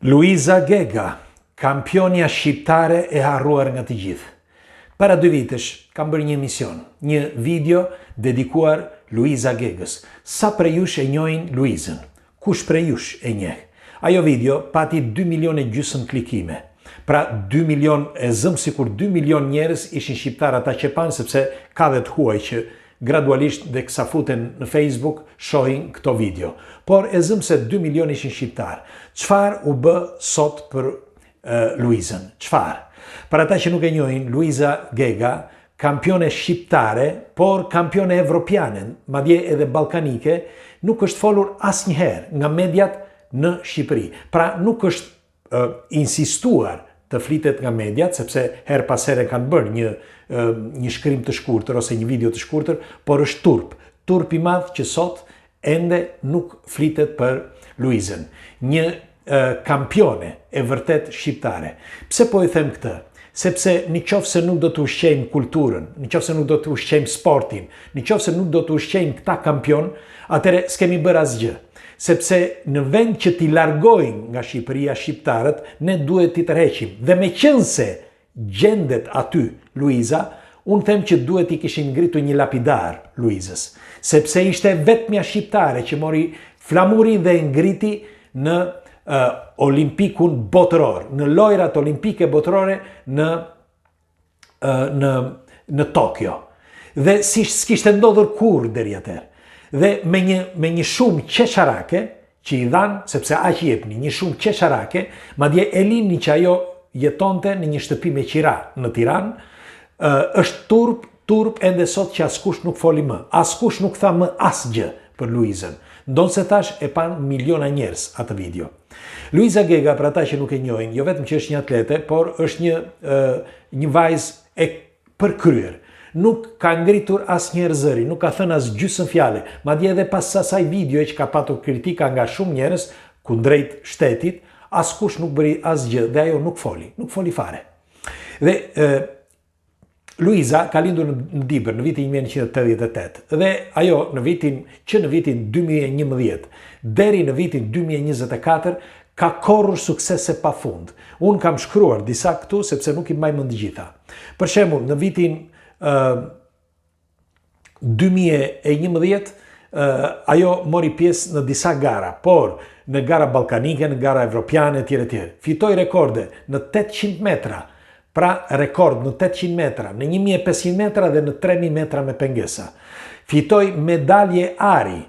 Luiza Gega, kampionja shqiptare e harruar nga të gjithë. Para 2 vitesh kam bërë një emision, një video dedikuar Luiza Gegës. Sa prej jush e njohin Luizën? Kush prej jush e njeh? Ajo video pati 2,5 milion klikime. Pra 2 milion e zëm sikur 2 milion njerëz ishin shqiptar ata që panë, sepse ka dhe të huaj që gradualisht dhe kësa futen në Facebook shohin këto video. Por e zëm se 2 milion ishin shqiptar. Qfar u bë sot për Luizën? Qfar? Për ata që nuk e njohin, Luiza Gega, kampione shqiptare, por kampione evropiane, madje edhe balkanike, nuk është folur asnjëherë nga mediat në Shqipëri. Pra nuk është insistuar të flitet nga mediat, sepse her pas here kanë bërë një shkrim të shkurtër ose një video të shkurtër, por është turp i madh që sot ende nuk flitet për Luizën. Një kampione e vërtet shqiptare. Pse po i them këtë? Sepse në qoftë se nuk do të ushqejmë kulturën, në qoftë se nuk do të ushqejmë sportin, në qoftë se nuk do të ushqejmë këta kampion, atëre s'kemi bërë asgjë. Sepse në vend që t'i largojnë nga Shqipëria shqiptarët, ne duhet t'i tërheqim. Dhe me qenë se gjendet aty Luiza, unë them që duhet i kishin ngritur një lapidar Luizës. Sepse ishte vetmja shqiptare që mori flamurin dhe ngriti në olimpikun botëror, në lojrat olimpike botërore në Tokyo. Dhe s'kishte ndodhur kur deri atëherë. Dhe me një shumë qesharake që i dhanë, sepse aq i jepni, një shumë qesharake, madje e lini që ajo jetonte në një shtëpi me qira në Tiranë, është turp ende sot që askush nuk foli më. Askush nuk tha më asgjë për Luizën. Ndonë se tash e panë miliona njerëz atë video. Luiza Gega, për ata që nuk e njohin, jo vetëm që është një atlete, por është një vajzë e përkryer. Nuk ka ngritur asnjëherë zëri, nuk ka thënë as gjysmë fjale, madje edhe pas asaj videoje që ka patur kritika nga shumë njerëz kundrejt shtetit, askush nuk bëri asgjë dhe ajo nuk foli fare. Dhe Luiza ka lindur në Dibër në vitin 1988 dhe ajo në vitin 2011 deri në vitin 2024 ka korrur suksese pafund. Unë kam shkruar disa këtu sepse nuk i mbaj mend të gjitha. Për shembull, në vitin 2011 ajo mori pjesë në disa gara, por në gara balkanike, në gara evropiane etj. Fitoi rekorde në 800 metra. Pra rekord në 800 metra, në 1500 metra dhe në 3000 metra me pengesa. Fitoi medalje ari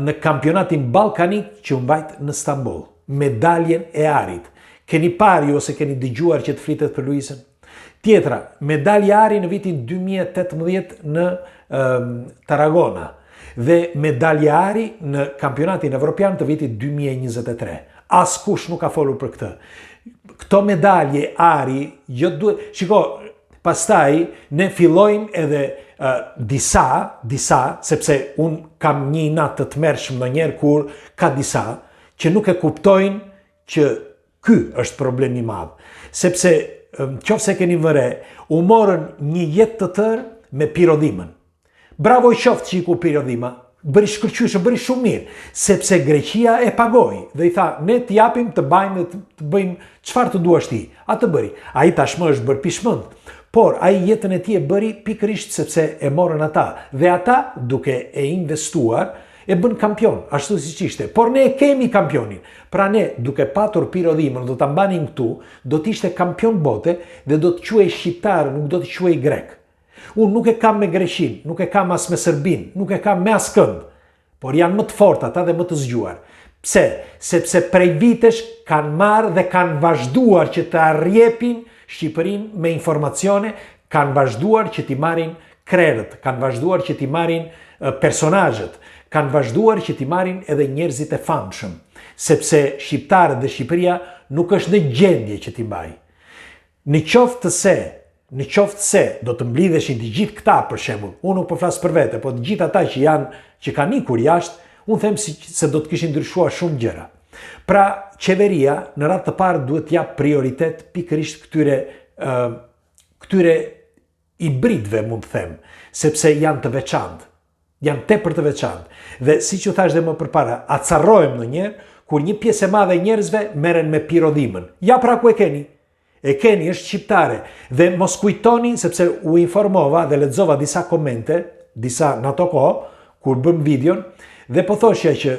në kampionatin balkanik që u mbajt në Stamboll. Medaljen e arit. Keni parë ose keni dëgjuar që të flitet për Luizën? Tjetra, medalje ari në vitin 2018 në Tarragona dhe medalje ari në kampionatin evropian të vitit 2023. Askush nuk ka folur për këtë. Këto medalje ari, shiko, pastaj ne fillojmë edhe disa, sepse unë kam një natë të tmerrshëm ndonjëherë kur ka disa që nuk e kuptojnë që ky është problemi i madh. Sepse qofse keni vëre, u morën një jetë të tërë me pirodhimën. Bravo i qoftë që i ku pirodhima, bëri shkëlqyeshëm, bëri shumë mirë, sepse Greqia e pagoi dhe i tha, ne të japim, të bajmë, të bëjmë çfarë të duash ti. A të bëri. Ai tashmë është bërë pishmend. Por ai jetën e tij e bëri pikërisht sepse e morën ata dhe ata duke e investuar e bën kampion, ashtu siç ishte. Por ne e kemi kampionin. Pra ne duke patur pirodhimën, do ta mbanim këtu, do të ishte kampion bote dhe do të quhej shqiptar, nuk do të quhej grek. Unë nuk e kam me Greqin, nuk e kam as me Serbin, nuk e kam me askënd, por janë më të fortë ata dhe më të zgjuar. Pse? Sepse prej vitesh kanë marrë dhe kanë vazhduar që të arrijepin Shqipërinë me informacione, kanë vazhduar që t'i marrin krerët, kanë vazhduar që t'i marrin personazhet, kanë vazhduar që t'i marrin edhe njerëzit e famshëm, sepse shqiptarët dhe Shqipëria nuk është në gjendje që t'i mbajë. Në qoftë se do të mblidheshin të gjithë këta për shembull, unë nuk po flas për vete, po të gjithë ata që kanë ikur jashtë, unë them se do të kishin ndryshuar shumë gjëra. Pra, qeveria në radhë të parë duhet t'jap prioritet pikërisht këtyre hibridëve, mund të them, sepse janë të veçantë. Janë tepër të veçantë. Dhe siç u thash dhe më përpara, acarrohem ndonjëherë kur një pjesë e madhe e njerëzve merren me pirodhimën. Ja pra ku e keni. E keni është shqiptare. Dhe mos kujtoni, sepse u informova dhe lexova disa komente, disa në ato kohë, kur bëm videon, dhe po thoshja që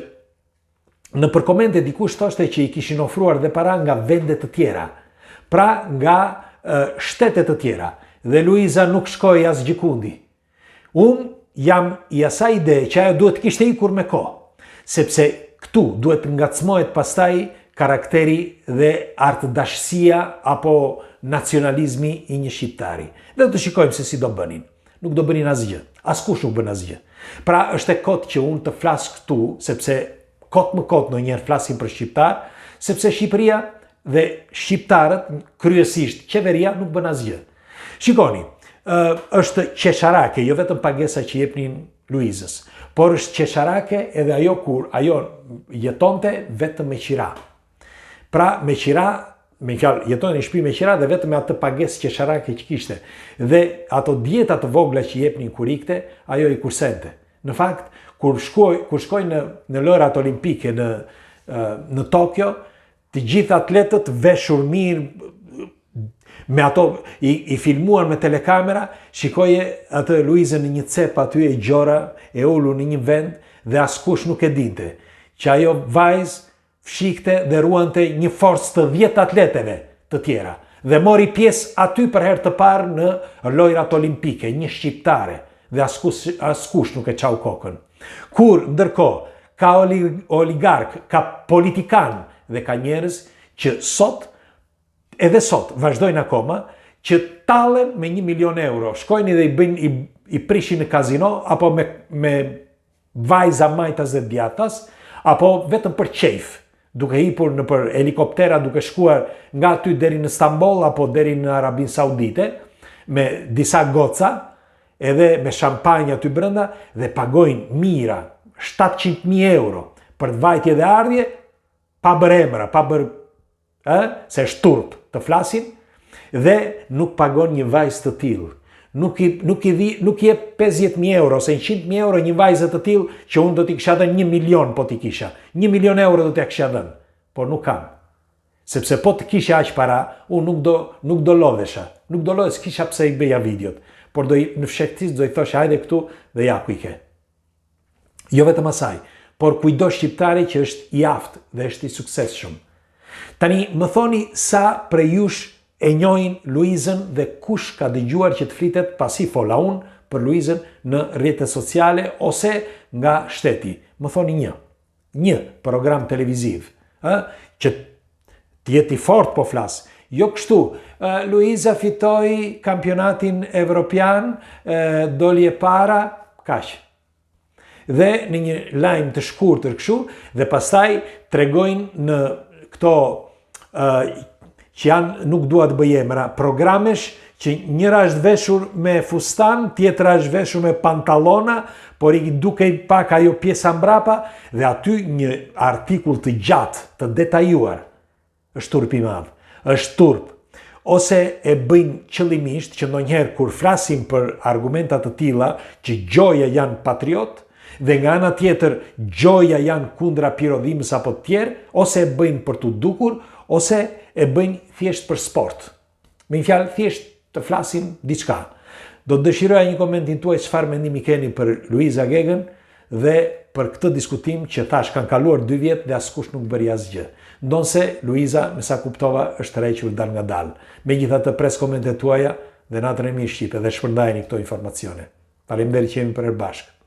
në për komente dikush thoshte që i kishin ofruar dhe para nga vende të tjera, pra nga shtete të tjera, dhe Luiza nuk shkoi as gjikundi. Unë jam i asaj ide që ajo duhet kishte ikur me kohë, sepse këtu duhet ngacmohet pastaj karakteri dhe artëdashësia apo nacionalizmi i një shqiptari. Dhe do të shikojmë se si do bënin. Nuk do bënin asgjë. Askush nuk bën asgjë. Pra është e kotë që unë të flas këtu, sepse kot më kot ndonjëherë flasim për shqiptar, sepse Shqipëria dhe shqiptarët, kryesisht qeveria, nuk bën asgjë. Shikoni, është qesharake, jo vetëm pagesa që jepnin Luizës, por është qesharake edhe ajo kur ajo jetonte vetëm me qira. Pra me qira, me fjalë, jetonte në shtëpi me qira dhe vetëm me atë pagesë qesharake që kishte. Dhe ato dieta të vogla që jepnin kur ikte, ajo i kursente. Në fakt, kur shkoj në lojrat olimpike në Tokyo, të gjithë atletët veshur mirë, me ato i filmuan me telekamera, shikoje atë Luizën në një cep aty e gjora, e ulur në një vend dhe askush nuk e dinte, që ajo vajzë fshikte dhe ruante një forcë të 10 atleteve të tjera dhe mori pjesë aty për herë të parë në lojrat olimpike, një shqiptare, dhe askush nuk e qau kokën. Kur, ndërkohë, ka oligark, ka politikan dhe ka njerëz që edhe sot, vazhdojnë akoma, që tallen me 1 milion euro, shkojnë dhe i prishin në kazino, apo me vajza majtas dhe djatas, apo vetëm për qejf, duke hipur në për helikoptera, duke shkuar nga aty deri në Stamboll, apo deri në Arabin Saudite, me disa goca, edhe me shampanjë aty brenda, dhe pagojnë mira, 700.000 euro, për të vajtje dhe ardhje, pa bërë emra, pa bërë, se është turp të flasin, dhe nuk pagon një vajzë të tillë. Nuk je 50.000 euro, ose 100.000 euro një vajzë të tillë që unë do t'i kisha dhënë 1 milion po t'i kisha. 1 milion euro do t'ja kisha dhënë, por nuk kam. Sepse po të kisha aq para, unë nuk do lodhesha. Nuk do lodhes, kisha pse i bëja videot. Por në fshehtësisht do i thosha hajde këtu dhe ja ku i ke. Jo vetëm asaj, por kujdo shqiptari që është i aftë dhe është i suksesshëm. Tani, më thoni sa prej jush e njohin Luizën dhe kush ka dëgjuar që të flitet pasi fola unë për Luizën në rrjetet sociale ose nga shteti. Më thoni një program televiziv, që të jeti fort po flas. Jo kështu, Luiza fitoi kampionatin evropian, dolje para, kaq. Dhe në një lajm të shkurtër kështu, dhe pastaj tregojnë në këto që janë, nuk dua të bëj emra, programesh që njëra është veshur me fustan, tjetra është veshur me pantallona, por i duke i pak ajo pjesa mbrapa, dhe aty një artikull të gjatë, të detajuar. Është turp i madh, është turp. Ose e bëjnë qëllimisht që ndonjëherë kur flasim për argumentat të tilla që gjoja janë patriot, dhe nga ana tjetër gjoja janë kundra pirodhimës apo të tjerë, ose e bëjnë për të dukur, ose e bëjnë thjesht për sport. Me një fjalë, thjesht të flasim diçka. Do të dëshiroja një komentin tuaj çfarë mendimi keni për Luiza Gegën dhe për këtë diskutim që thash kanë kaluar 2 vjet dhe askush nuk bëri asgjë. Ndonse Luiza, me sa kuptova, është tërhequr dal nga dal. Megjithatë pres komentet tuaja dhe natën e mirë Shqipe dhe shpërndajeni këto informacione. Faleminderit që jemi për bashkë.